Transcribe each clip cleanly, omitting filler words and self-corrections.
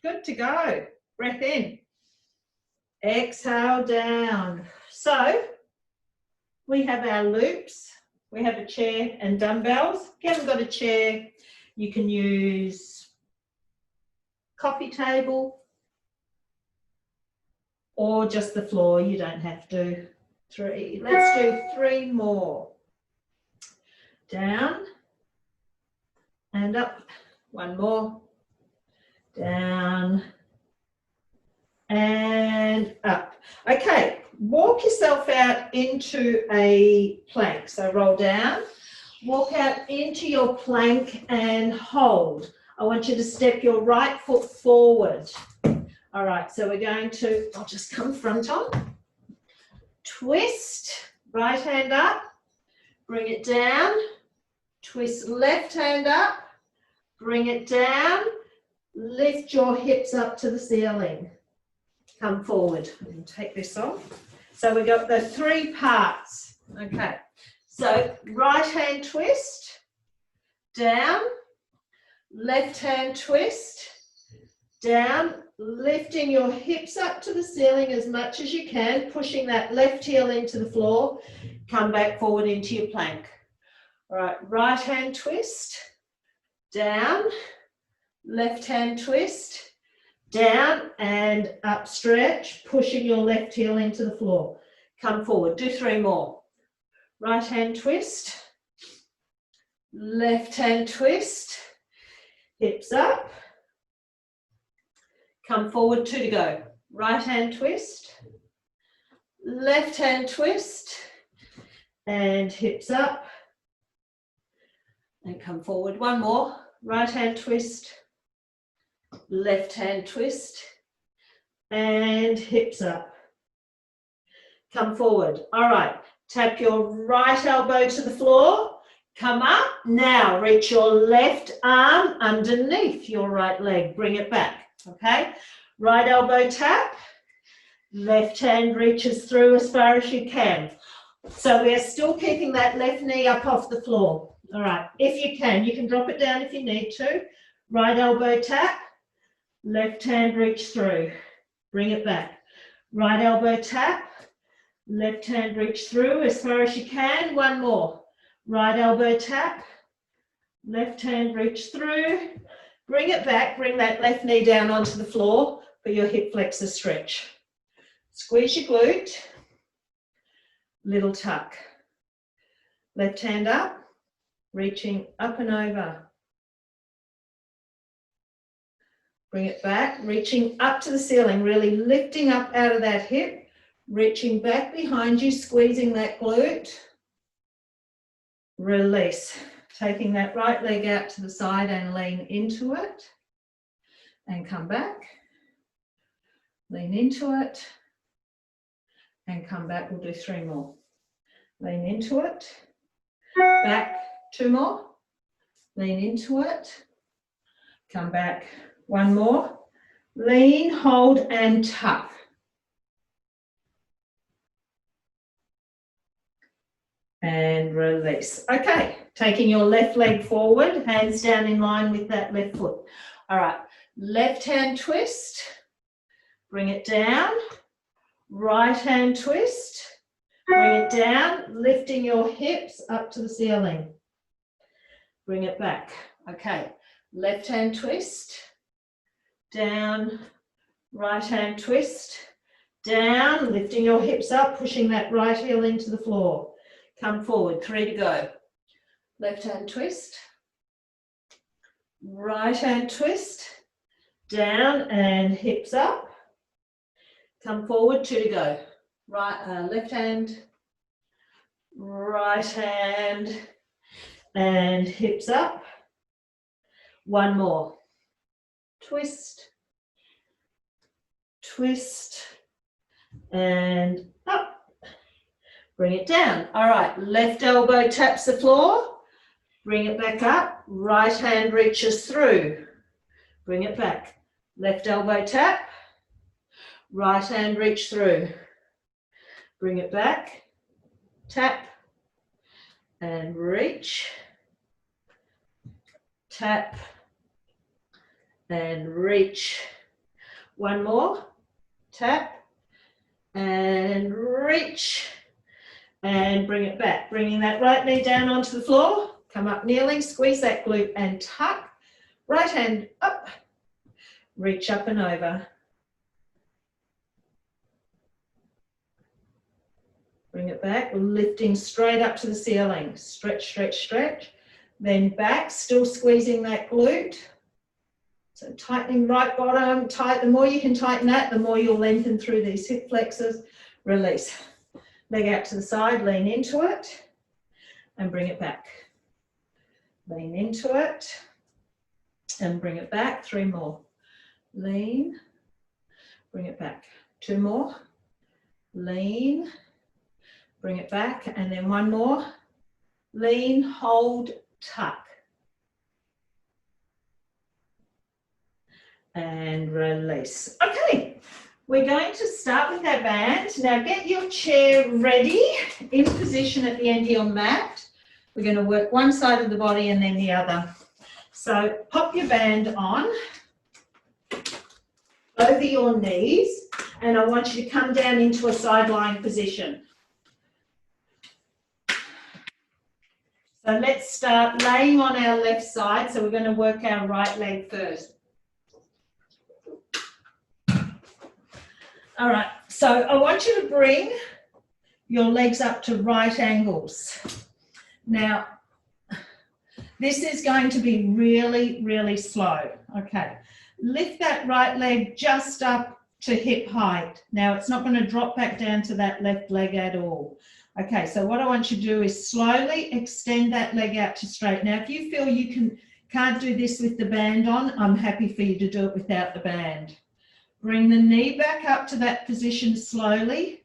Good to go. Breath in. Exhale down. So we have our loops. We have a chair and dumbbells. If you haven't got a chair, you can use coffee table or just the floor. You don't have to. 3. Let's do 3 more. Down and up. 1 more. Down and up. Okay, walk yourself out into a plank. So roll down, walk out into your plank and hold. I want you to step your right foot forward. All right, so we're going to, I'll just come front on. Twist, right hand up, bring it down, twist left hand up, bring it down, lift your hips up to the ceiling. Come forward and take this off. So we've got the 3 parts. Okay, so right hand twist, down, left hand twist, down, lifting your hips up to the ceiling as much as you can, pushing that left heel into the floor, come back forward into your plank. All right, right hand twist, down, left hand twist, down and up stretch, pushing your left heel into the floor. Come forward, do 3 more. Right hand twist, left hand twist, hips up, come forward, 2 to go. Right hand twist, left hand twist, and hips up, and come forward. 1 more. Right hand twist, left hand twist, and hips up. Come forward. All right, tap your right elbow to the floor, come up. Now reach your left arm underneath your right leg, bring it back. Okay, right elbow tap, left hand reaches through as far as you can. So we're still keeping that left knee up off the floor. All right, if you can drop it down if you need to. Right elbow tap, left hand reach through, bring it back. Right elbow tap, left hand reach through as far as you can. 1 more. Right elbow tap, left hand reach through, bring it back, bring that left knee down onto the floor for your hip flexor stretch. Squeeze your glute, little tuck. Left hand up, reaching up and over. Bring it back, reaching up to the ceiling, really lifting up out of that hip, reaching back behind you, squeezing that glute. Release. Taking that right leg out to the side and lean into it. And come back. Lean into it. And come back. We'll do 3 more. Lean into it. Back. 2 more. Lean into it. Come back. 1 more. Lean, hold, and tuck. And release. Okay, taking your left leg forward, hands down in line with that left foot. All right, left hand twist, bring it down. Right hand twist, bring it down, lifting your hips up to the ceiling. Bring it back. Okay, left hand twist, down, right hand twist, down, lifting your hips up, pushing that right heel into the floor. Come forward, 3 to go. Left hand twist, right hand twist, down and hips up. Come forward, 2 to go. Right, left hand, right hand, and hips up. 1 more. Twist, twist, and up. Bring it down. All right, left elbow taps the floor. Bring it back up. Right hand reaches through. Bring it back. Left elbow tap. Right hand reach through. Bring it back. Tap. And reach. Tap. And reach. One more, tap, and reach, and bring it back. Bringing that right knee down onto the floor, come up kneeling, squeeze that glute and tuck. Right hand up, reach up and over. Bring it back, lifting straight up to the ceiling. Stretch, stretch, stretch. Then back, still squeezing that glute. So tightening right bottom, tight. The more you can tighten that, the more you'll lengthen through these hip flexors. Release. Leg out to the side, lean into it, and bring it back. Lean into it, and bring it back. 3 more. Lean, bring it back. 2 more. Lean, bring it back, and then 1 more. Lean, hold, tuck. And release. Okay, we're going to start with our band. Now get your chair ready in position at the end of your mat. We're going to work one side of the body and then the other. So pop your band on over your knees, and I want you to come down into a side lying position. So let's start laying on our left side. So we're going to work our right leg first. All right, so I want you to bring your legs up to right angles. Now, this is going to be really, really slow. Okay, lift that right leg just up to hip height. Now, it's not going to drop back down to that left leg at all. Okay, so what I want you to do is slowly extend that leg out to straight. Now, if you feel you can't do this with the band on, I'm happy for you to do it without the band. Bring the knee back up to that position slowly.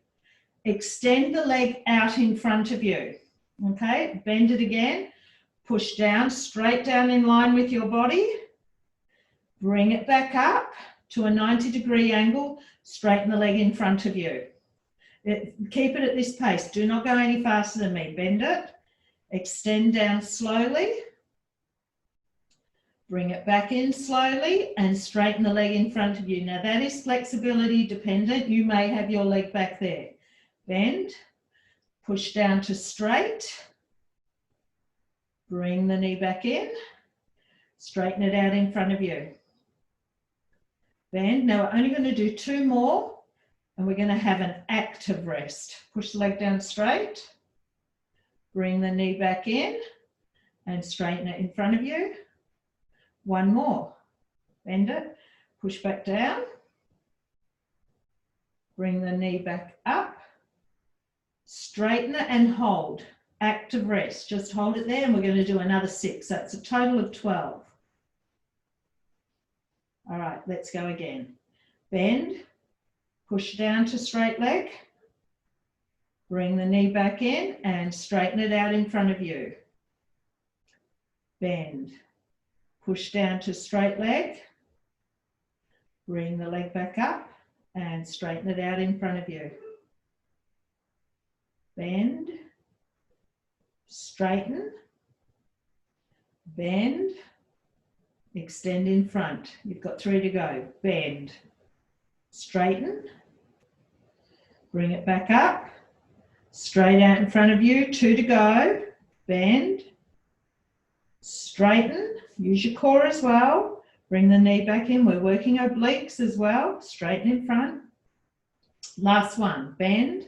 Extend the leg out in front of you. Okay, bend it again. Push down, straight down in line with your body. Bring it back up to a 90-degree angle. Straighten the leg in front of you. Keep it at this pace. Do not go any faster than me. Bend it. Extend down slowly. Bring it back in slowly and straighten the leg in front of you. Now that is flexibility dependent. You may have your leg back there. Bend. Push down to straight. Bring the knee back in. Straighten it out in front of you. Bend. Now we're only going to do 2 more. And we're going to have an active rest. Push the leg down straight. Bring the knee back in and straighten it in front of you. 1 more. Bend it. Push back down. Bring the knee back up. Straighten it and hold. Active rest. Just hold it there and we're going to do another 6. That's a total of 12. All right, let's go again. Bend. Push down to straight leg. Bring the knee back in and straighten it out in front of you. Bend. Push down to straight leg. Bring the leg back up and straighten it out in front of you. Bend. Straighten. Bend. Extend in front. You've got 3 to go. Bend. Straighten, bring it back up, straight out in front of you, 2 to go, bend, straighten, use your core as well, bring the knee back in, we're working obliques as well, straighten in front, last one, bend,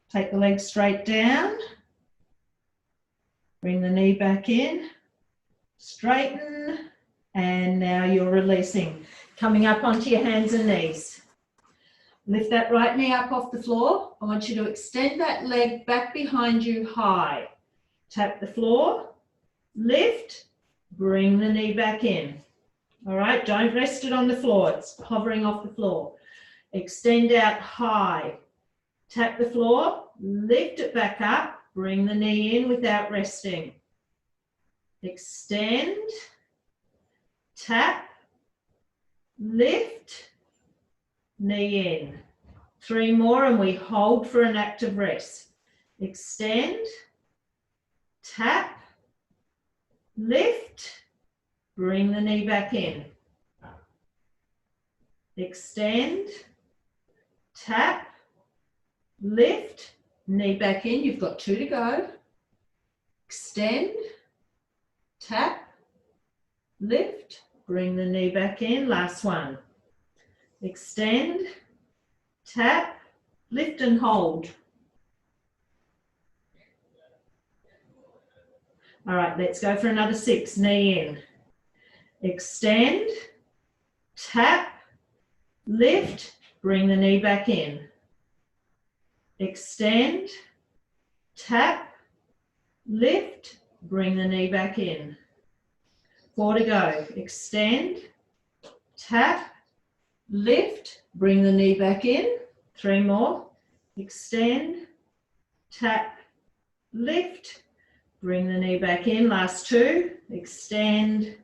take the leg straight down, bring the knee back in, straighten, and now you're releasing, coming up onto your hands and knees. Lift that right knee up off the floor. I want you to extend that leg back behind you high. Tap the floor, lift, bring the knee back in. All right, don't rest it on the floor. It's hovering off the floor. Extend out high. Tap the floor, lift it back up, bring the knee in without resting. Extend, tap, lift, knee in. 3 more and we hold for an active rest. Extend, tap, lift, bring the knee back in. extend, tap, lift, knee back in. You've got 2 to go. Extend, tap, lift, bring the knee back in. Last one. Extend, tap, lift and hold. All right, let's go for another 6. Knee in. Extend, tap, lift, bring the knee back in. Extend, tap, lift, bring the knee back in. 4 to go. Extend, tap, lift, bring the knee back in. 3 more. Extend, tap, lift, bring the knee back in. Last 2. Extend,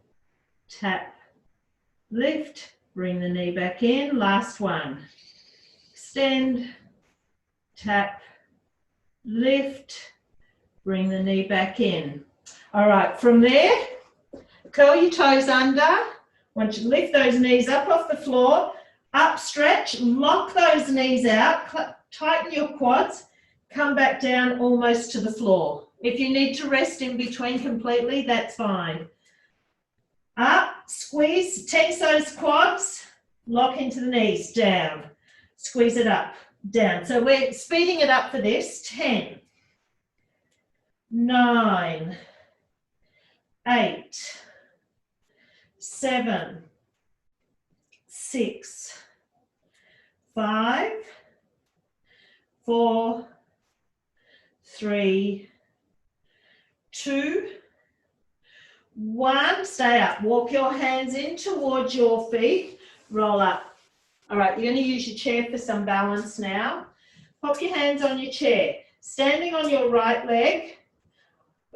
tap, lift, bring the knee back in. Last 1. Extend, tap, lift, bring the knee back in. All right, from there, curl your toes under. Want you to lift those knees up off the floor, up, stretch, lock those knees out, tighten your quads, come back down almost to the floor. If you need to rest in between completely, that's fine. Up, squeeze, tense those quads, lock into the knees, down, squeeze it up, down. So we're speeding it up for this. 10, 9, 8, 7, 6, 5, 4, 3, 2, 1. Stay up. Walk your hands in towards your feet. Roll up. All right, you're going to use your chair for some balance now. Pop your hands on your chair. Standing on your right leg,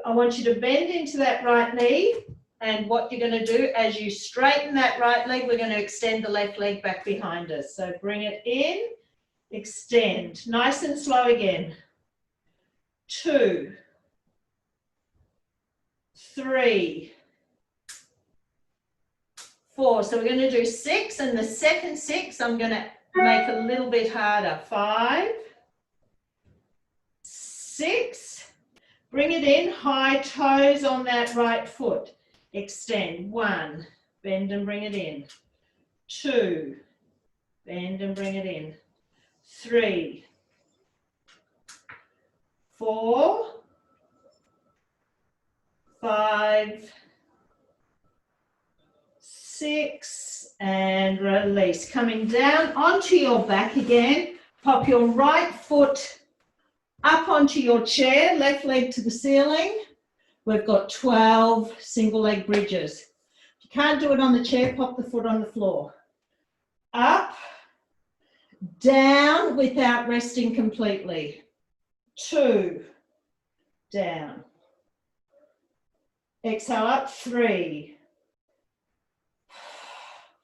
I want you to bend into that right knee. And what you're going to do as you straighten that right leg, we're going to extend the left leg back behind us. So bring it in, extend. Nice and slow again. 2, 3, 4. So we're going to do 6, and the second 6 I'm going to make a little bit harder. 5, 6. Bring it in, high toes on that right foot. Extend. 1, bend and bring it in. 2, bend and bring it in. 3, 4, 5, 6, and release. Coming down onto your back again. Pop your right foot up onto your chair, left leg to the ceiling. We've got 12 single leg bridges. If you can't do it on the chair, pop the foot on the floor. Up, down without resting completely. 2, down. Exhale up. 3,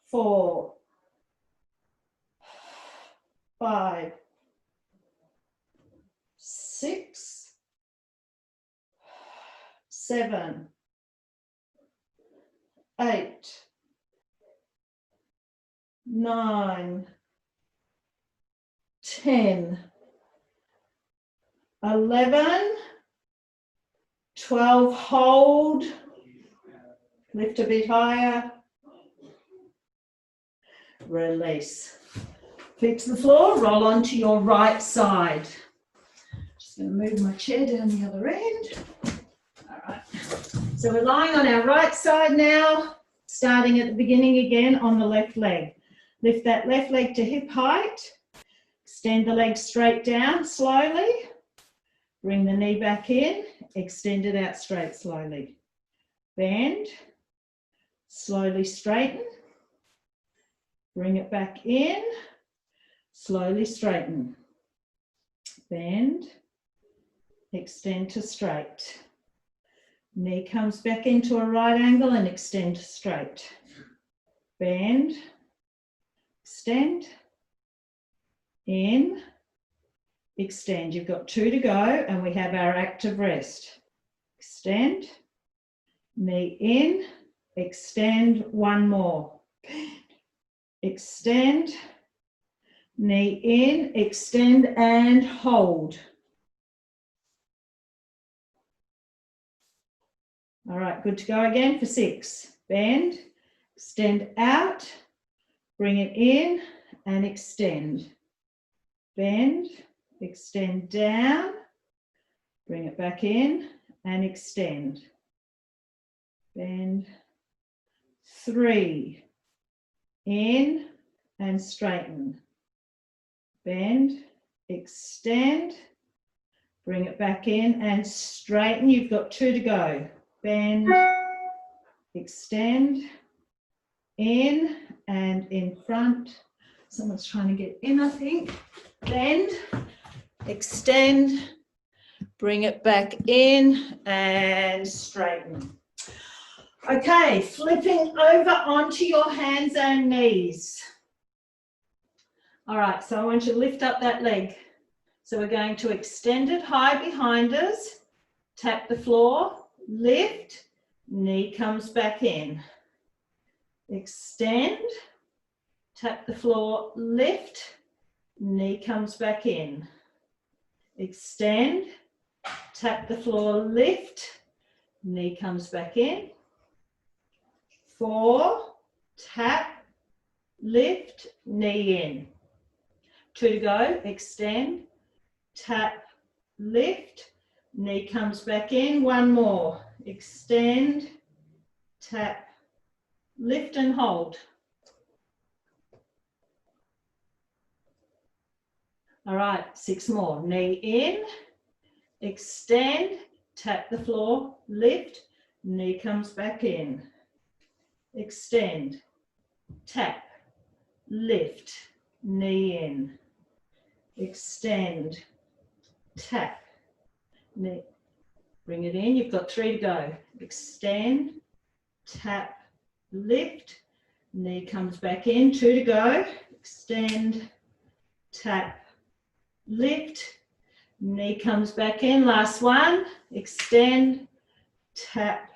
4, 5, 6, 7, 8, 9, 10, 11, 12, hold, lift a bit higher, release. Feet to the floor, roll onto your right side. Just going to move my chair down the other end. All right. So we're lying on our right side now, starting at the beginning again on the left leg. Lift that left leg to hip height. Extend the leg straight down slowly. Bring the knee back in. Extend it out straight slowly. Bend. Slowly straighten. Bring it back in. Slowly straighten. Bend. Extend to straight. Knee comes back into a right angle and extend to straight. Bend. Extend. In. Extend. You've got 2 to go and we have our active rest. Extend. Knee in. Extend. 1 more. Bend. extend, knee in, extend and hold. All right, good to go again for 6. Bend, extend out, bring it in and extend. Bend, extend down, bring it back in and extend. Bend. 3, in and straighten. Bend, extend, bring it back in and straighten. You've got 2 to go. Bend, extend, in and in front. Someone's trying to get in, I think. Bend, extend, bring it back in and straighten. Okay, flipping over onto your hands and knees. All right, so I want you to lift up that leg. So we're going to extend it high behind us, tap the floor, lift, knee comes back in. Extend, tap the floor, lift, knee comes back in. Extend, tap the floor, lift, knee comes back in. 4, tap, lift, knee in. 2 to go, extend, tap, lift, knee comes back in. 1 more, extend, tap, lift and hold. All right, 6 more, knee in, extend, tap the floor, lift, knee comes back in. Extend, tap, lift, knee in. Extend, tap, knee, bring it in. You've got 3 to go. Extend, tap, lift, knee comes back in. 2 to go. Extend, tap, lift, knee comes back in. Last one. Extend, tap,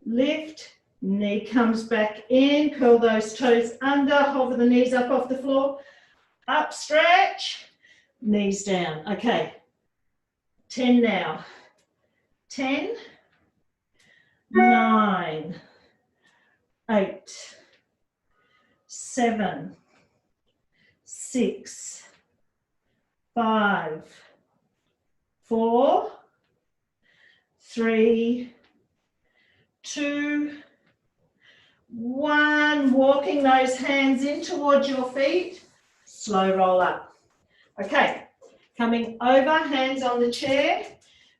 lift, knee comes back in. Curl those toes under, hover the knees up off the floor. Up, stretch, knees down. Okay, 10 now. 10, 9, 8, 7, 6, 5, 4, 3, 2, 1. Walking those hands in towards your feet. Slow roll up. Okay, coming over, hands on the chair,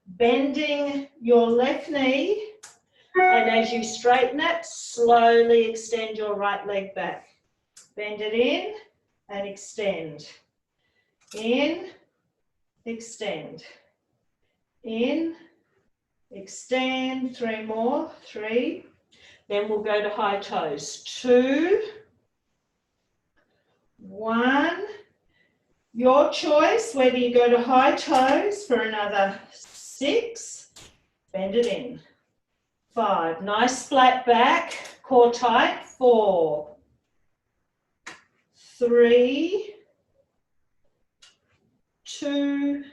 bending your left knee, and as you straighten it, slowly extend your right leg back. Bend it in and extend. In, extend. In, extend. 3 more. 3. Then we'll go to high toes. 2, 1. Your choice, whether you go to high toes for another 6, bend it in. 5, nice flat back, core tight. 4, 3, 2,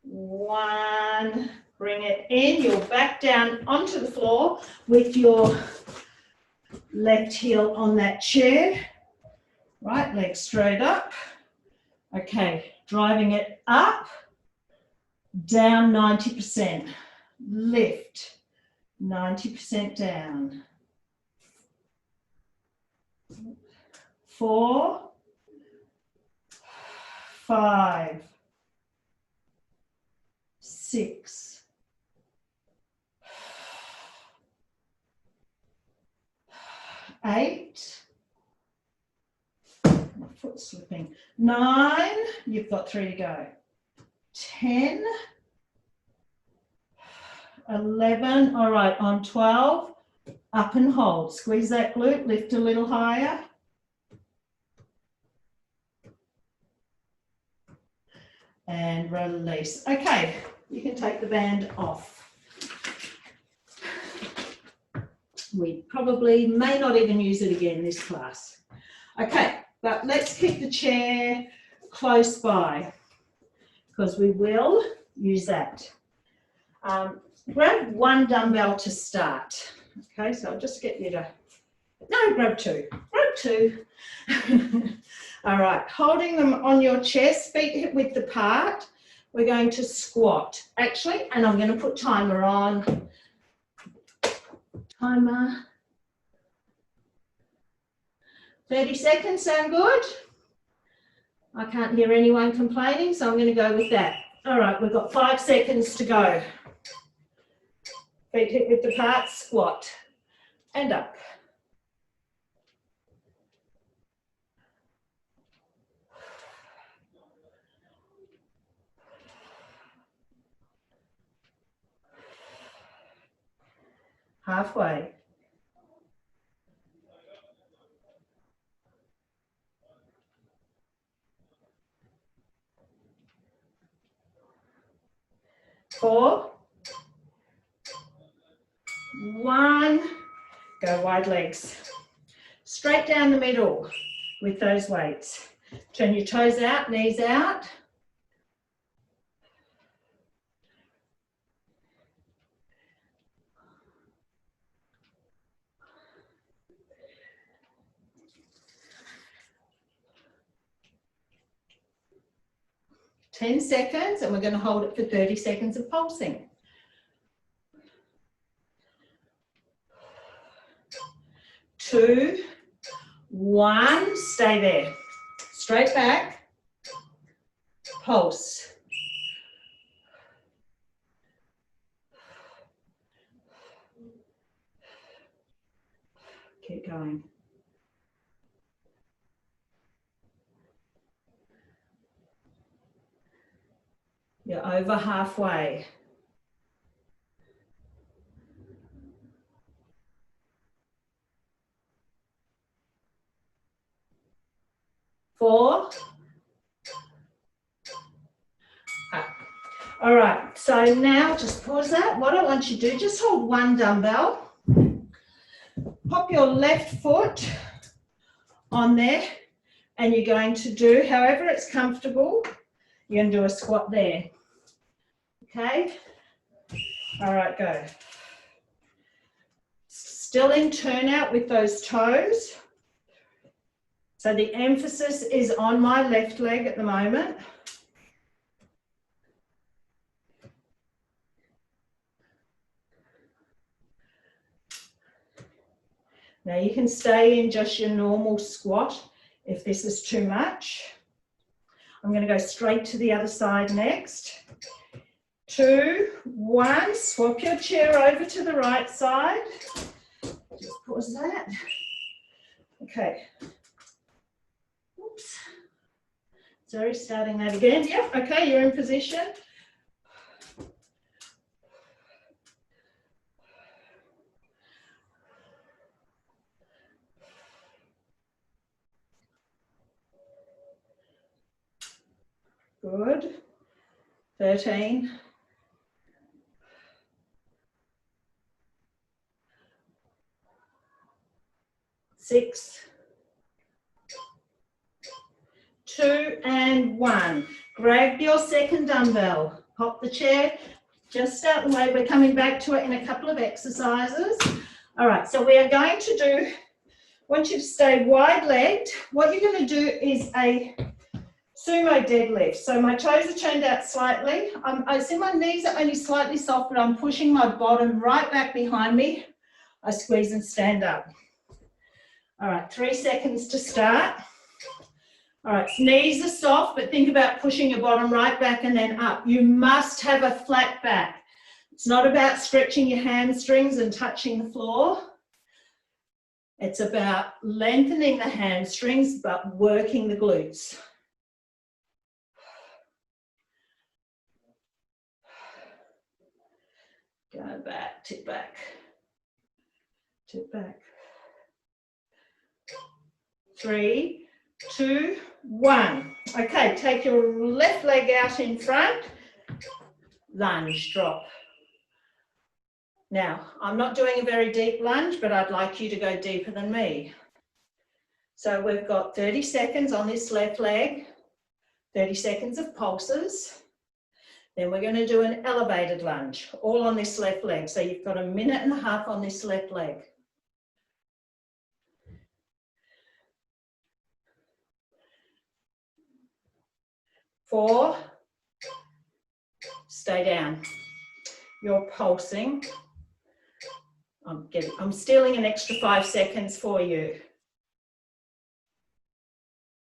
1. Bring it in. You'll back down onto the floor with your left heel on that chair. Right leg straight up. Okay, driving it up, down 90%. Lift, 90% down. 4, 5, 6, 8, my foot's slipping, 9, you've got 3 to go, 10, 11, all right, on 12, up and hold, squeeze that glute, lift a little higher, and release. Okay, you can take the band off. We probably may not even use it again this class. Okay, but let's keep the chair close by because we will use that. Grab one dumbbell to start. Okay, so I'll just get you to, no, grab two. Grab two. All right, holding them on your chest, feet hip width apart, we're going to squat. Actually, and I'm going to put timer on. Timer. 30 seconds, sound good? I can't hear anyone complaining, so I'm going to go with that. All right, we've got 5 seconds to go. Feet hip width apart, squat, and up. Halfway. Four. 1. Go wide legs. Straight down the middle with those weights. Turn your toes out, knees out. Ten seconds, and we're going to hold it for 30 seconds of pulsing. 2, 1, stay there. Straight back, pulse. Keep going. You're over halfway. 4. Up. All right, so now just pause that. What I want you to do, just hold one dumbbell. Pop your left foot on there, and you're going to do, however it's comfortable, you're going to do a squat there. Okay? All right, go. Still in turnout with those toes. So the emphasis is on my left leg at the moment. Now you can stay in just your normal squat if this is too much. I'm going to go straight to the other side next. 2, 1, swap your chair over to the right side. Just pause that. Okay. Oops. Sorry, starting that again. Yep, okay, you're in position. Good. 13. 6. 2 and 1. Grab your second dumbbell. Pop the chair just out the way. We're coming back to it in a couple of exercises. All right, so we are going to do, once you've stayed wide-legged, what you're going to do is a sumo deadlift. So my toes are turned out slightly. I see my knees are only slightly soft, but I'm pushing my bottom right back behind me. I squeeze and stand up. All right, 3 seconds to start. All right, knees are soft, but think about pushing your bottom right back and then up. You must have a flat back. It's not about stretching your hamstrings and touching the floor. It's about lengthening the hamstrings, but working the glutes. Go back, tip back, tip back. 3, 2, 1. Okay, take your left leg out in front, lunge, drop. Now, I'm not doing a very deep lunge, but I'd like you to go deeper than me. So we've got 30 seconds on this left leg, 30 seconds of pulses. Then we're going to do an elevated lunge, all on this left leg. So you've got a minute and a half on this left leg. 4, stay down. You're pulsing. I'm stealing an extra 5 seconds for you.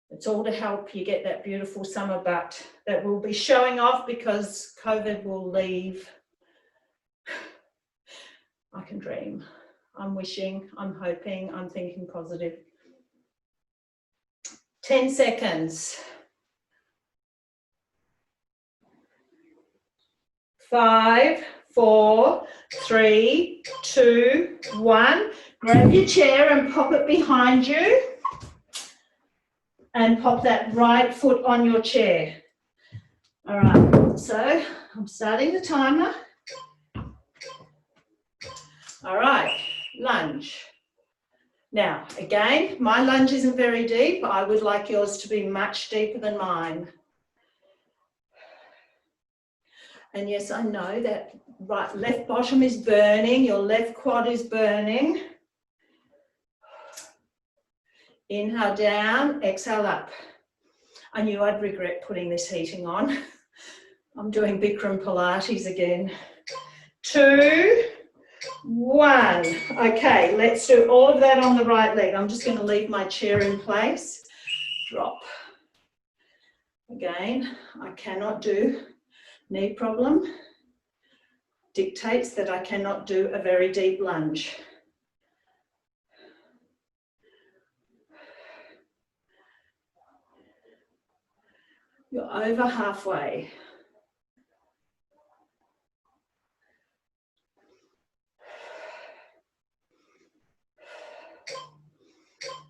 It's all to help you get that beautiful summer butt that we'll be showing off because COVID will leave. I can dream. I'm wishing, I'm hoping, I'm thinking positive. 10 seconds. 5, 4, 3, 2, 1. Grab your chair and pop it behind you. And pop that right foot on your chair. All right, so I'm starting the timer. All right, lunge. Now, again, my lunge isn't very deep. I would like yours to be much deeper than mine. And yes, I know that left bottom is burning, your left quad is burning. Inhale down, exhale up. I knew I'd regret putting this heating on. I'm doing Bikram Pilates again. 2, 1. Okay, let's do all of that on the right leg. I'm just going to leave my chair in place. Drop. Again, I cannot do, knee problem dictates that I cannot do a very deep lunge. You're over halfway.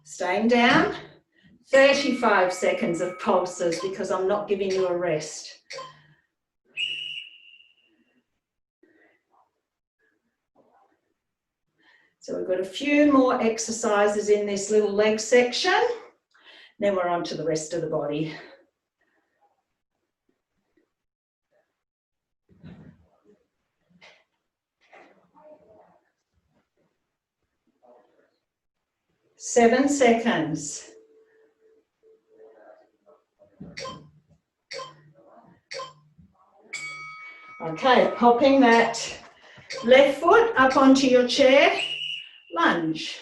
Staying down. 35 seconds of pulses because I'm not giving you a rest. So we've got a few more exercises in this little leg section. Then we're on to the rest of the body. Seven seconds. Okay, popping that left foot up onto your chair, lunge.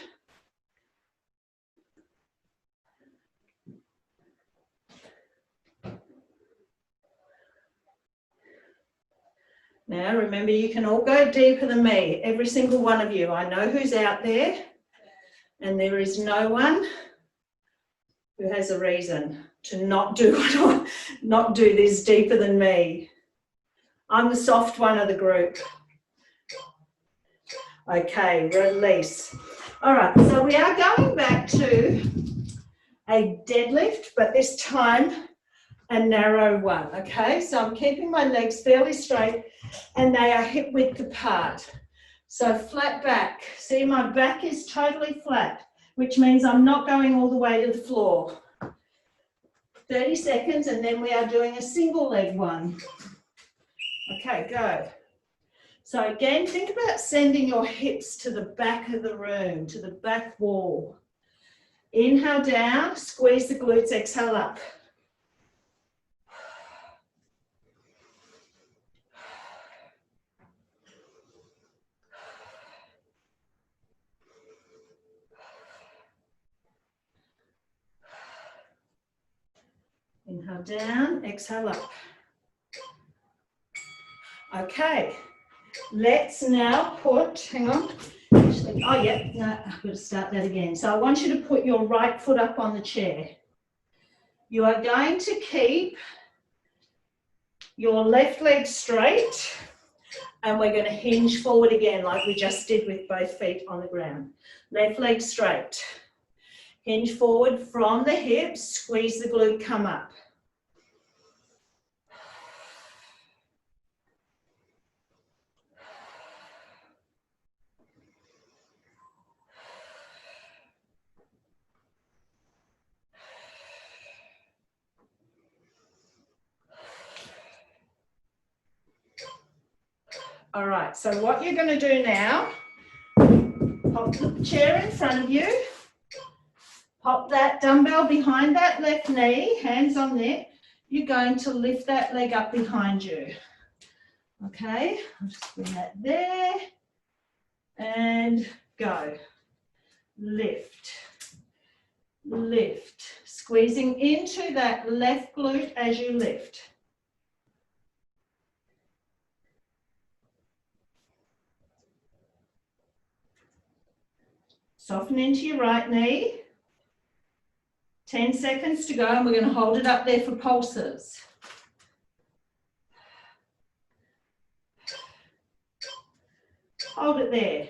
Now remember, you can all go deeper than me, every single one of you. I know who's out there, and there is no one who has a reason to not do this deeper than me. I'm the soft one of the group. Okay, release. All right, so we are going back to a deadlift, but this time a narrow one, okay? So I'm keeping my legs fairly straight and they are hip width apart. So flat back. See, my back is totally flat, which means I'm not going all the way to the floor. 30 seconds and then we are doing a single leg one. Okay, go. So again, think about sending your hips to the back of the room, to the back wall. Inhale down, squeeze the glutes, exhale up. Inhale down, exhale up. Okay, let's now put, hang on. Oh yeah, no, I've got to start that again. So I want you to put your right foot up on the chair. You are going to keep your left leg straight and we're going to hinge forward again like we just did with both feet on the ground. Left leg straight. Hinge forward from the hips, squeeze the glute, come up. All right, so what you're going to do now, pop the chair in front of you, pop that dumbbell behind that left knee, hands on there. You're going to lift that leg up behind you. Okay, I'll just bring that there and go. Lift, lift, squeezing into that left glute as you lift. Soften into your right knee. 10 seconds to go, and we're going to hold it up there for pulses. Hold it there.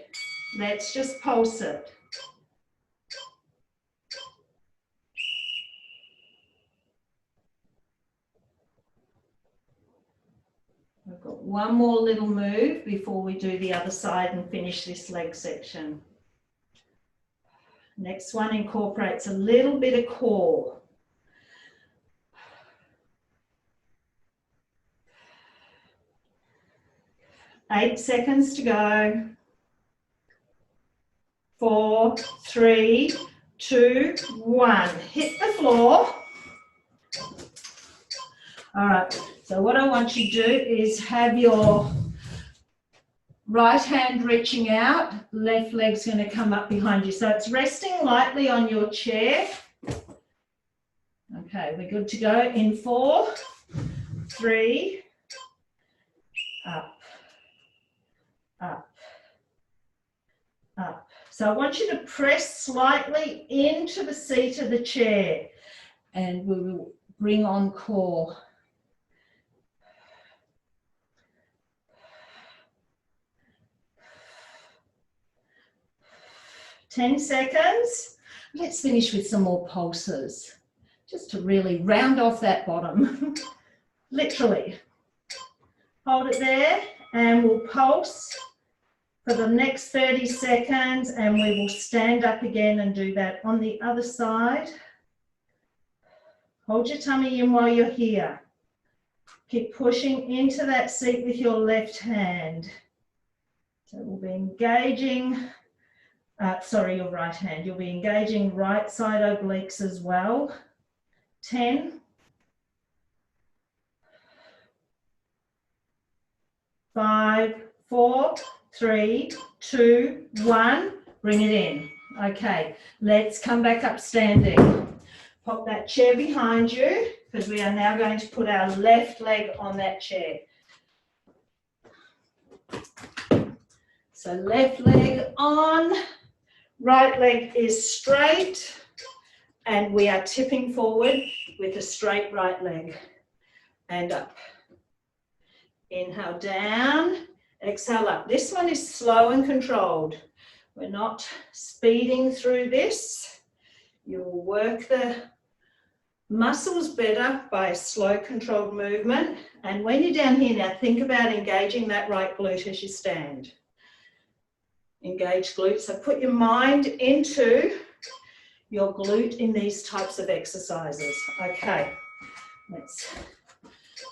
Let's just pulse it. We've got one more little move before we do the other side and finish this leg section. Next one incorporates a little bit of core. Eight seconds to go. 4, 3, 2, 1. Hit the floor. All right, so what I want you to do is have your right hand reaching out, left leg's going to come up behind you. So it's resting lightly on your chair. Okay, we're good to go in 4, 3, up, up, up. So I want you to press slightly into the seat of the chair, and we will bring on core. Ten seconds. Let's finish with some more pulses, just to really round off that bottom. Literally. Hold it there, and we'll pulse for the next 30 seconds, and we will stand up again and do that on the other side. Hold your tummy in while you're here. Keep pushing into that seat with your left hand. So we'll be engaging, your right hand. You'll be engaging right side obliques as well. 10. 5, 4, 3, 2, 1. Bring it in. Okay, let's come back up standing. Pop that chair behind you, because we are now going to put our left leg on that chair. So left leg on, right leg is straight, and we are tipping forward with a straight right leg. And up. Inhale down, exhale up. This one is slow and controlled. We're not speeding through this. You'll work the muscles better by a slow controlled movement. And when you're down here now, think about engaging that right glute as you stand. Engage glute. So put your mind into your glute in these types of exercises. Okay, let's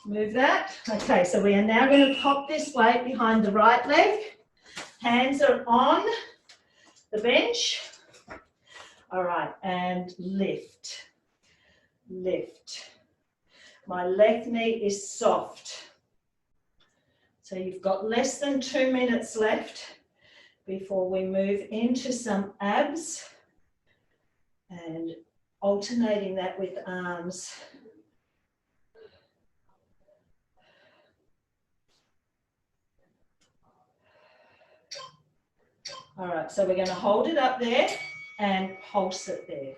move that. Okay, so we are now going to pop this weight behind the right leg. Hands are on the bench. All right, and lift, lift. My left knee is soft. So you've got less than 2 minutes left before we move into some abs and alternating that with arms. All right, so we're going to hold it up there and pulse it there.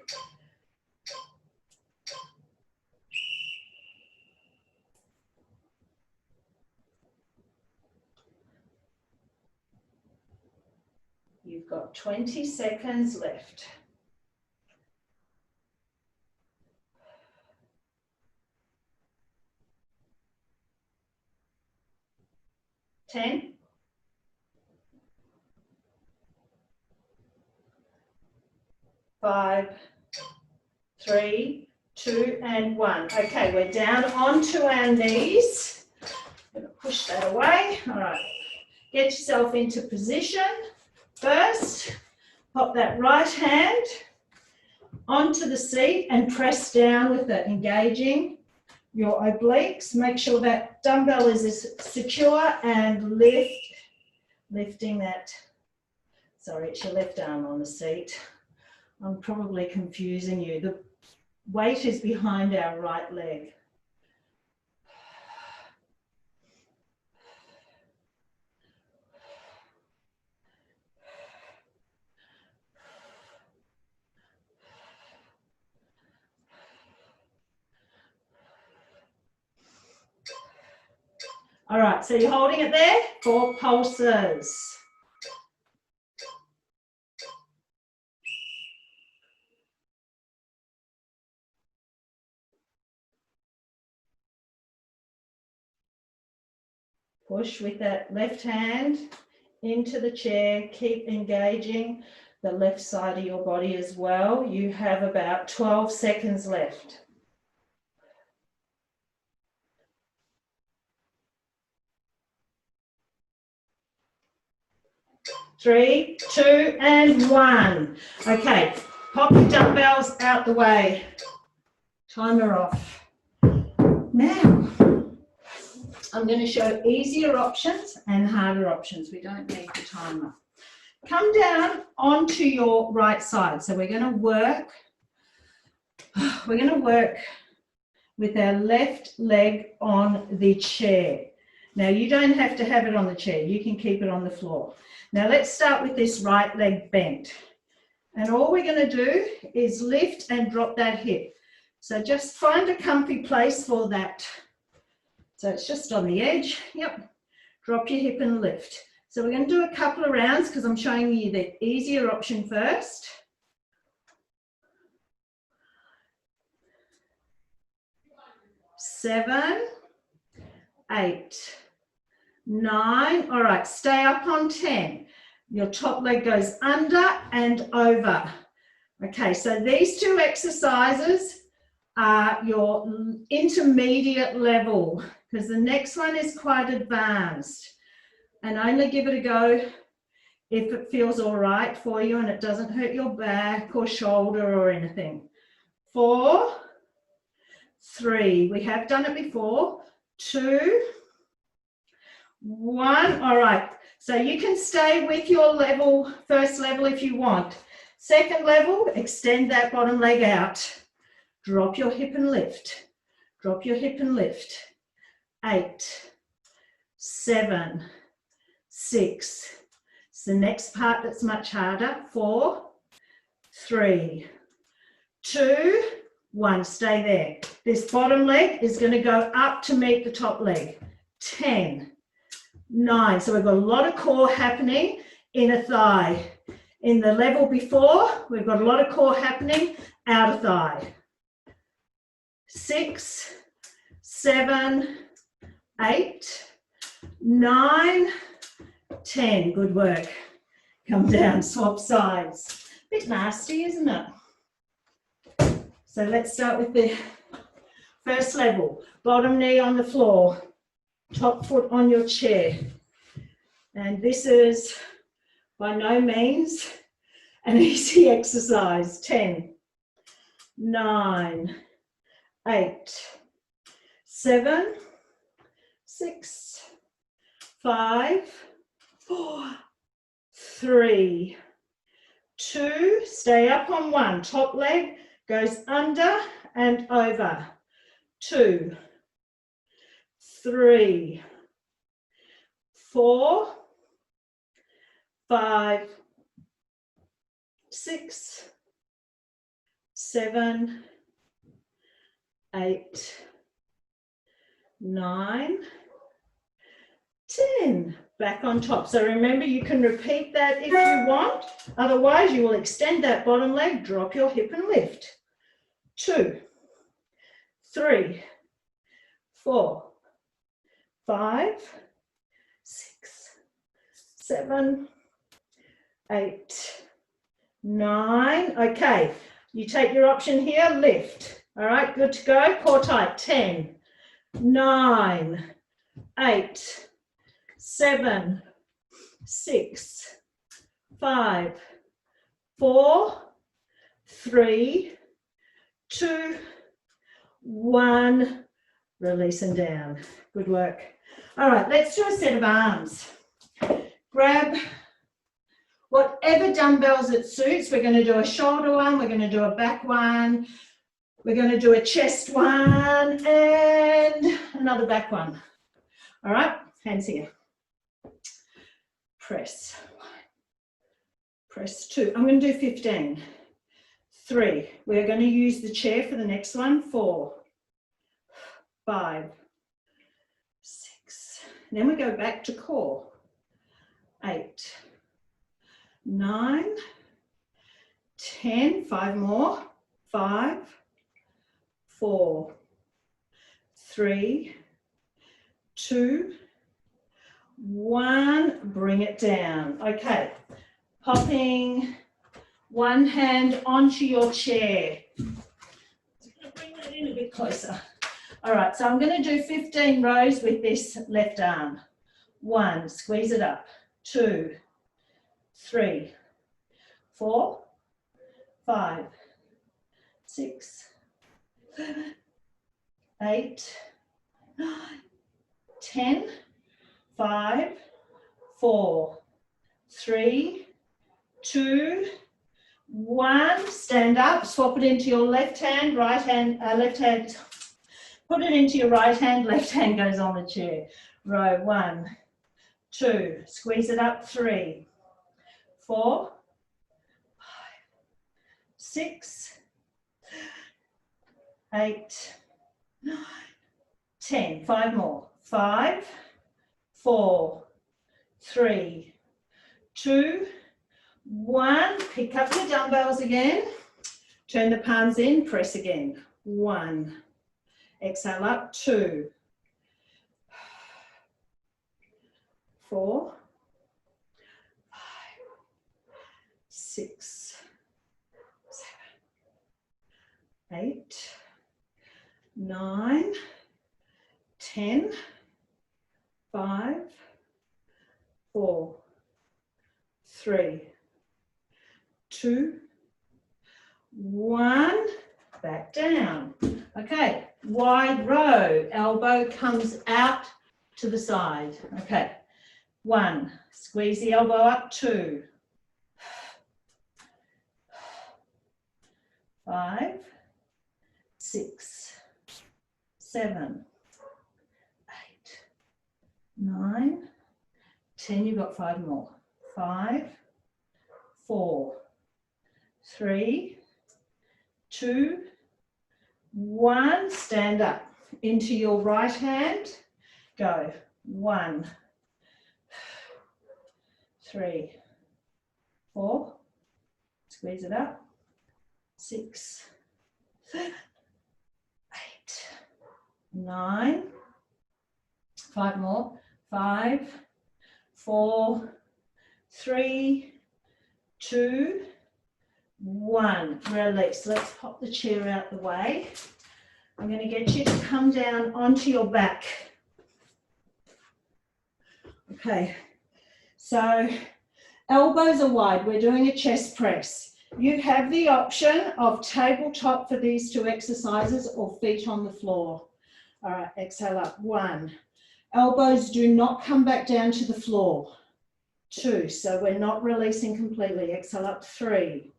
You've got 20 seconds left. 10. 5, 3, 2, and 1. Okay, we're down onto our knees. I'm going to push that away. All right. Get yourself into position. First, pop that right hand onto the seat and press down with it, engaging your obliques. Make sure that dumbbell is secure and lifting that. Sorry, it's your left arm on the seat. I'm probably confusing you. The weight is behind our right leg. All right, so you're holding it there, 4 pulses. Push with that left hand into the chair. Keep engaging the left side of your body as well. You have about 12 seconds left. 3, 2, and 1. Okay, pop your dumbbells out the way. Timer off. Now, I'm going to show easier options and harder options. We don't need the timer. Come down onto your right side. So we're going to work with our left leg on the chair. Now, you don't have to have it on the chair. You can keep it on the floor. Now, let's start with this right leg bent. And all we're going to do is lift and drop that hip. So just find a comfy place for that. So it's just on the edge. Yep. Drop your hip and lift. So we're going to do a couple of rounds because I'm showing you the easier option first. 7, 8, 9. All right, stay up on 10. Your top leg goes under and over. Okay, so these 2 exercises are your intermediate level because the next one is quite advanced. And only give it a go if it feels all right for you and it doesn't hurt your back or shoulder or anything. 4, 3. We have done it before. 2, 1. All right. So you can stay with your level, first level if you want. Second level, extend that bottom leg out. Drop your hip and lift. Drop your hip and lift. 8, 7, 6. It's the next part that's much harder. 4, 3, 2, 1. Stay there. This bottom leg is going to go up to meet the top leg. 10, 9. So we've got a lot of core happening in a thigh. In the level before, we've got a lot of core happening out of thigh. 6, 7, 8, 9, 10. Good work. Come down, swap sides. Bit nasty, isn't it? So let's start with the first level. Bottom knee on the floor, top foot on your chair. And this is by no means an easy exercise. 10, 9, 8, 7, 6, 5, 4, 3, 2. Stay up on 1. Top leg goes under and over. 2, 3, 4, 5, 6, 7, 8, 9, 10. Back on top. So remember, you can repeat that if you want. Otherwise, you will extend that bottom leg, drop your hip and lift. 2, 3, 4, 5, 6, 7, 8, 9. Okay, you take your option here, lift. All right, good to go. Core tight. 10, 9, 8, 7, 6, 5, 4, 3, 2, 1. Release and down. Good work. All right, let's do a set of arms. Grab whatever dumbbells it suits. We're going to do a shoulder one, we're going to do a back one, we're going to do a chest one, and another back one. All right, hands here. Press. Press 2. I'm going to do 15. 3. We're going to use the chair for the next one. 4, 5, 6. Then we go back to core. 8, 9, 10. 5 more. 5, 4, 3, 2, 1. Bring it down. Okay. Popping one hand onto your chair. Bring that in a bit closer. All right, so I'm going to do 15 rows with this left arm. 1, squeeze it up. 2, 3, 4, 5, 6, 7, 8, 9, 10, 5, 4, 3, 2, 1. Stand up, swap it into your left hand, right hand, left hand. Put it into your right hand, left hand goes on the chair. Row 1, 2, squeeze it up. 3, 4, 5, 6, 8, 9, 10. 5 more. 5, 4, 3, 2, 1. Pick up your dumbbells again. Turn the palms in, press again. 1. Exhale up. 2, 4, 5, 6, 7, 8, 9, 10, 5, 4, 3, 2, 1. Back down. Okay, wide row. Elbow comes out to the side. Okay, 1. Squeeze the elbow up. 2, 5, 6, 7, 8, 9, 10. You've got 5 more. 5, 4, 3, 2, 1. Stand up into your right hand. Go. 1, 3, 4. Squeeze it up. 6, 7, 8, 9. 5 more. 5, 4, 3, 2, 1. Release. Let's pop the chair out the way. I'm going to get you to come down onto your back. Okay, so elbows are wide. We're doing a chest press. You have the option of tabletop for these 2 exercises or feet on the floor. All right, exhale up. 1. Elbows do not come back down to the floor. 2, so we're not releasing completely. Exhale up. 3.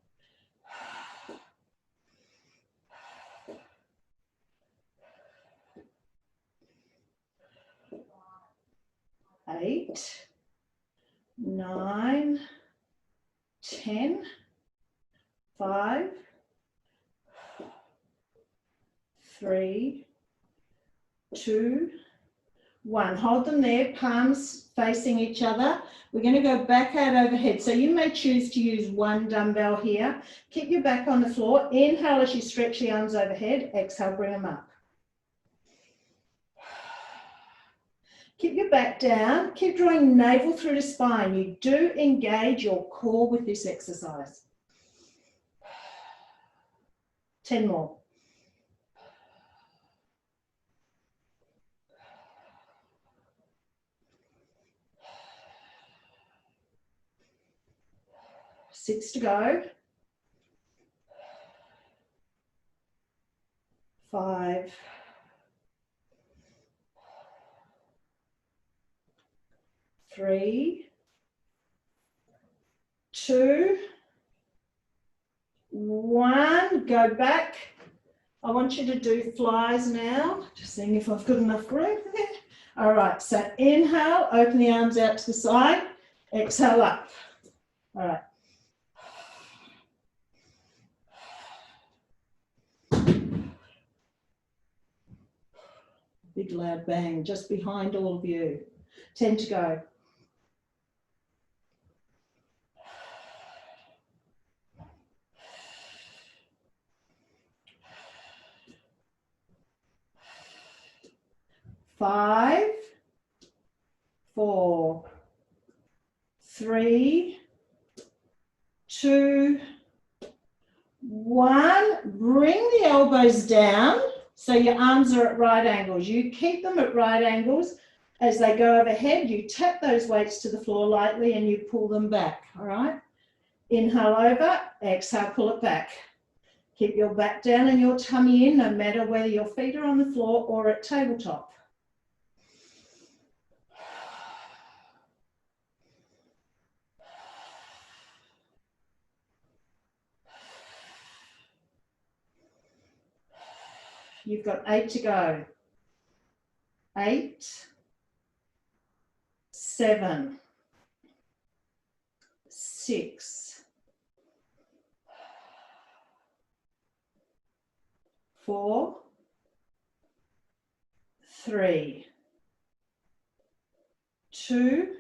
8, 9, 10, 5, 3, 2, 1. Hold them there, palms facing each other. We're going to go back out overhead. So you may choose to use 1 dumbbell here. Keep your back on the floor. Inhale as you stretch the arms overhead. Exhale, bring them up. Keep your back down. Keep drawing navel through the spine. You do engage your core with this exercise. 10 more. 6 to go. 5. 3, 2, 1. Go back. I want you to do flies now. Just seeing if I've got enough room there. All right, so inhale, open the arms out to the side. Exhale up. All right. Big loud bang just behind all of you. 10 to go. 5, 4, 3, 2, 1. Bring the elbows down so your arms are at right angles. You keep them at right angles. As they go overhead, you tap those weights to the floor lightly and you pull them back, all right? Inhale over, exhale, pull it back. Keep your back down and your tummy in, no matter whether your feet are on the floor or at tabletop. You've got 8 to go. 8, 7, 6, 4, 3, 2,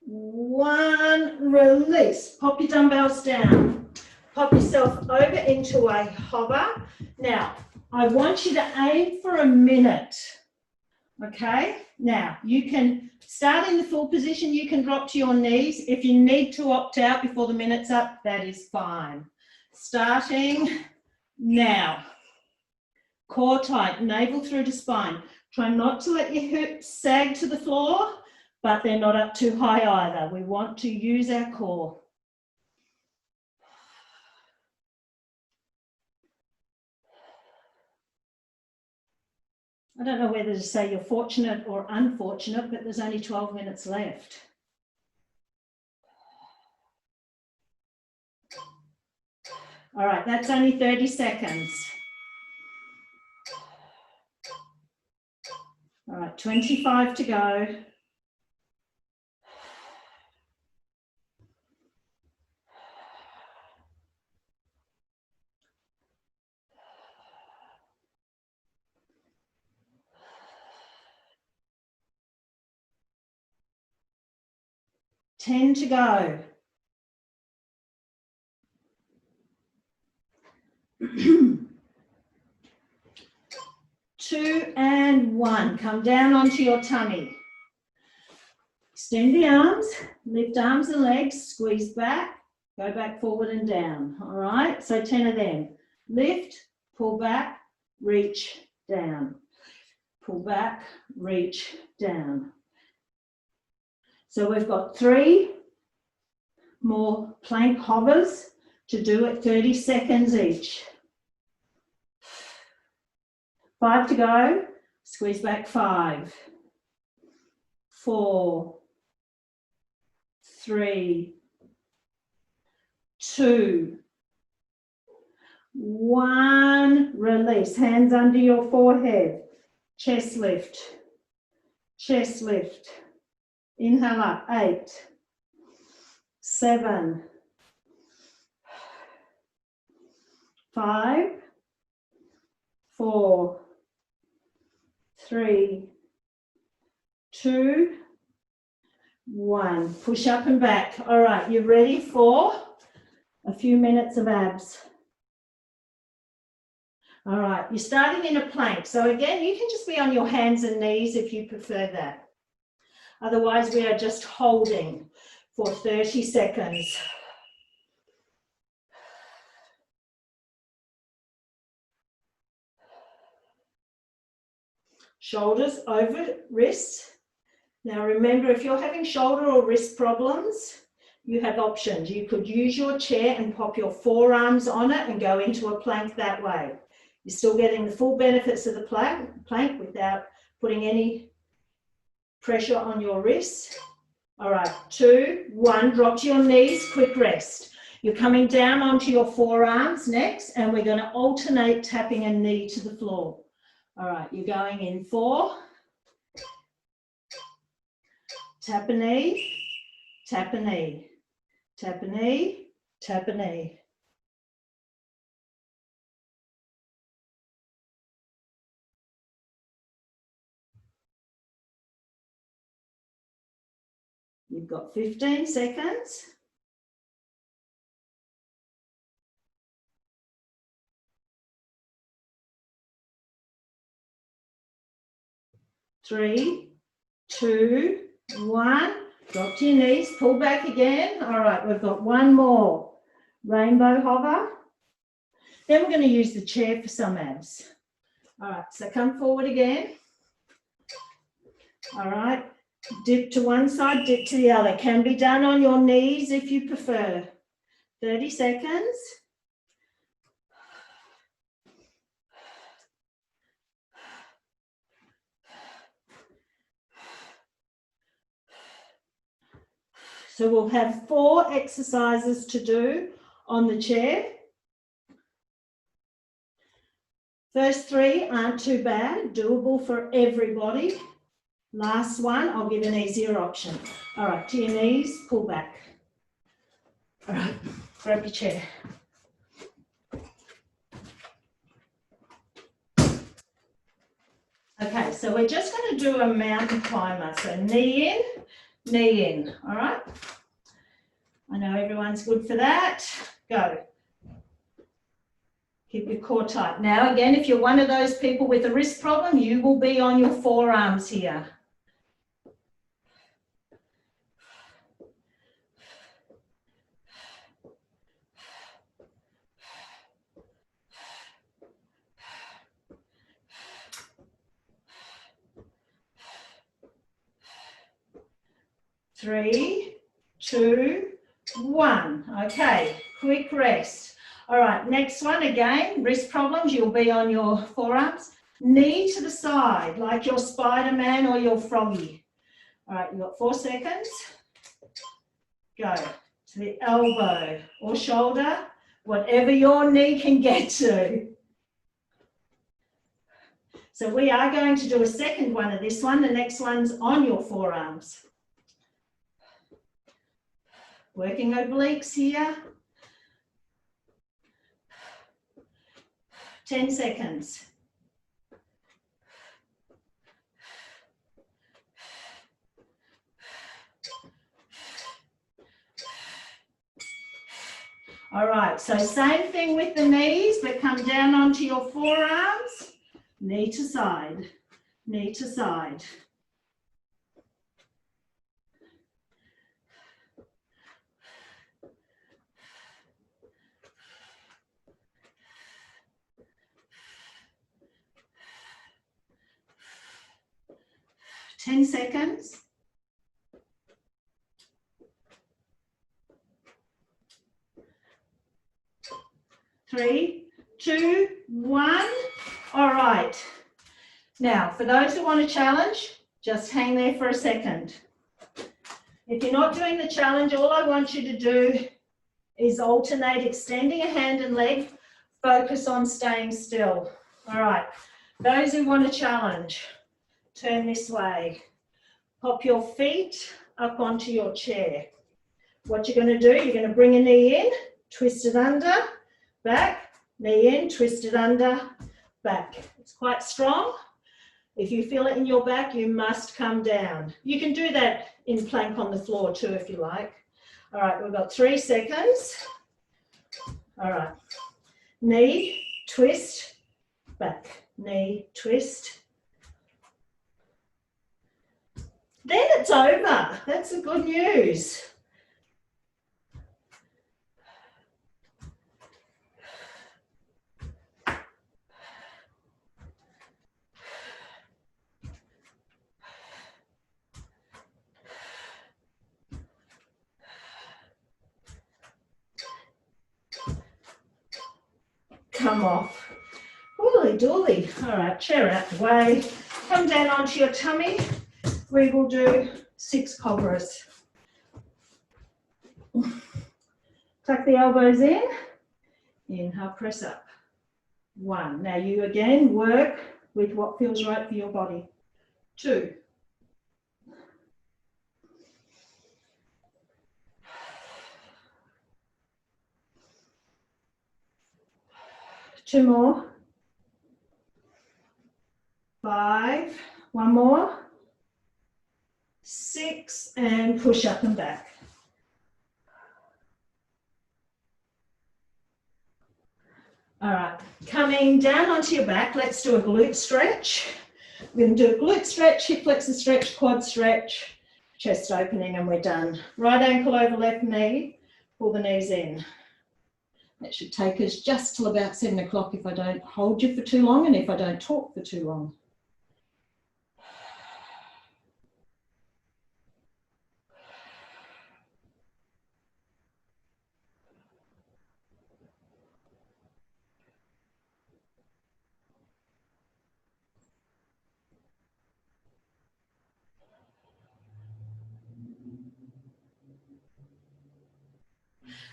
1. Release. Pop your dumbbells down. Pop yourself over into a hover. Now, I want you to aim for a minute. Okay? Now, you can start in the full position. You can drop to your knees. If you need to opt out before the minute's up, that is fine. Starting now. Core tight, navel through to spine. Try not to let your hips sag to the floor, but they're not up too high either. We want to use our core. I don't know whether to say you're fortunate or unfortunate, but there's only 12 minutes left. All right, that's only 30 seconds. All right, 25 to go. Ten to go. 2 and 1. Come down onto your tummy. Extend the arms, lift arms and legs, squeeze back, go back forward and down. All right, so 10 of them. Lift, pull back, reach down. Pull back, reach down. So we've got 3 more plank hovers to do at 30 seconds each. 5 to go, squeeze back 5, 4, 3, 2, 1. Release, hands under your forehead, chest lift, chest lift. Inhale up, 8, 7, 5, 4, 3, 2, 1. Push up and back. All right, you ready for a few minutes of abs? All right, you're starting in a plank. So again, you can just be on your hands and knees if you prefer that. Otherwise, we are just holding for 30 seconds. Shoulders over wrists. Now remember, if you're having shoulder or wrist problems, you have options. You could use your chair and pop your forearms on it and go into a plank that way. You're still getting the full benefits of the plank without putting any pressure on your wrists. All right, 2, 1, drop to your knees, quick rest. You're coming down onto your forearms next, and we're going to alternate tapping a knee to the floor. All right, you're going in 4, tap a knee, tap a knee, tap a knee, tap a knee. You've got 15 seconds. 3, 2, 1. Drop to your knees, pull back again. All right, we've got one more. Rainbow hover. Then we're going to use the chair for some abs. All right, so come forward again. All right, dip to one side, dip to the other. Can be done on your knees if you prefer. 30 seconds. So we'll have 4 exercises to do on the chair. First 3 aren't too bad, doable for everybody. Last one, I'll give an easier option. All right, to your knees, pull back. All right, grab your chair. Okay, so we're just going to do a mountain climber. So knee in, all right? I know everyone's good for that. Go. Keep your core tight. Now, again, if you're one of those people with a wrist problem, you will be on your forearms here. Three, 2, 1. Okay, quick rest. All right, next one again, wrist problems, you'll be on your forearms. Knee to the side, like your Spider-Man or your froggy. All right, you've got 4 seconds. Go to the elbow or shoulder, whatever your knee can get to. So we are going to do a second one of this one. The next one's on your forearms. Working obliques here. 10 seconds. All right, so same thing with the knees, but come down onto your forearms. Knee to side, knee to side. Ten seconds. 3, 2, 1. All right. Now, for those who want a challenge, just hang there for a second. If you're not doing the challenge, all I want you to do is alternate extending a hand and leg, focus on staying still. All right. Those who want a challenge, turn this way. Pop your feet up onto your chair. What you're going to do, you're going to bring a knee in, twist it under, back, knee in, twist it under, back. It's quite strong. If you feel it in your back, you must come down. You can do that in plank on the floor too, if you like. All right, we've got 3 seconds. All right, knee, twist, back, knee, twist. Then it's over. That's the good news. come off. Holy dooly. All right, chair out the way. Come down onto your tummy. We will do 6 cobras. Tuck the elbows in. Inhale, press up. 1. Now you again work with what feels right for your body. 2. 2 more. 5. 1 more. 6, and push up and back. All right, coming down onto your back, let's do a glute stretch. We're going to do a glute stretch, hip flexor stretch, quad stretch, chest opening, and we're done. Right ankle over left knee, pull the knees in. That should take us just till about 7 o'clock if I don't hold you for too long and if I don't talk for too long.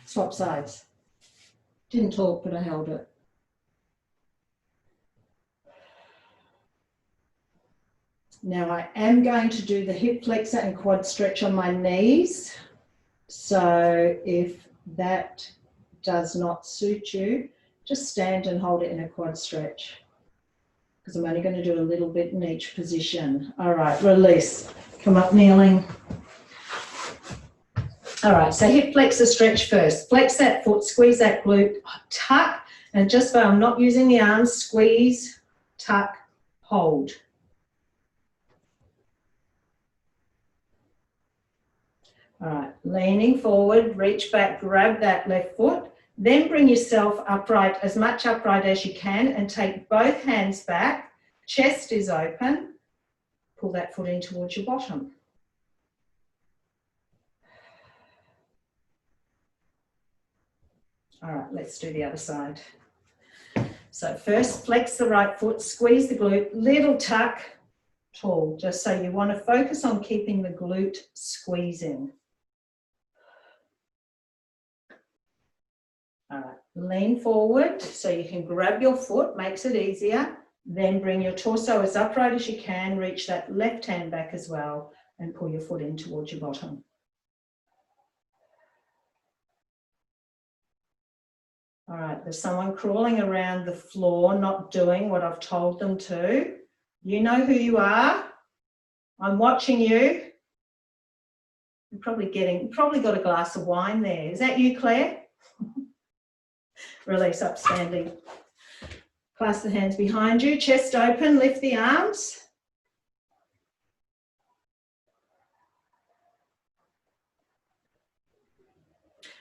Swap sides. Didn't talk, but I held it. Now I am going to do the hip flexor and quad stretch on my knees. So if that does not suit you, just stand and hold it in a quad stretch, because I'm only going to do a little bit in each position. All right, release. Come up kneeling. All right, so hip flexor stretch first. Flex that foot, squeeze that glute, tuck, and just while I'm not using the arms, squeeze, tuck, hold. All right, leaning forward, reach back, grab that left foot, then bring yourself upright, as much upright as you can, and take both hands back, chest is open, pull that foot in towards your bottom. All right, let's do the other side. So first, flex the right foot, squeeze the glute, little tuck, tall, just so you want to focus on keeping the glute squeezing. All right, lean forward so you can grab your foot, makes it easier. Then bring your torso as upright as you can, reach that left hand back as well, and pull your foot in towards your bottom. All right, there's someone crawling around the floor, not doing what I've told them to. You know who you are. I'm watching you. You're probably got a glass of wine there. Is that you, Claire? Release up, standing. Clasp the hands behind you, chest open, lift the arms.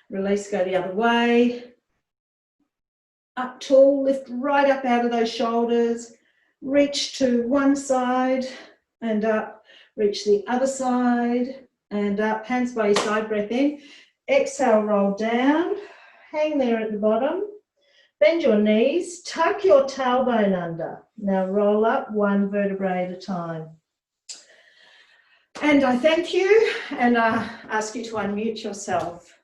Release, go the other way. Up tall, lift right up out of those shoulders. Reach to one side and up. Reach the other side and up. Hands by your side, breath in. Exhale, roll down. Hang there at the bottom. Bend your knees. Tuck your tailbone under. Now roll up one vertebrae at a time. And I thank you and I ask you to unmute yourself.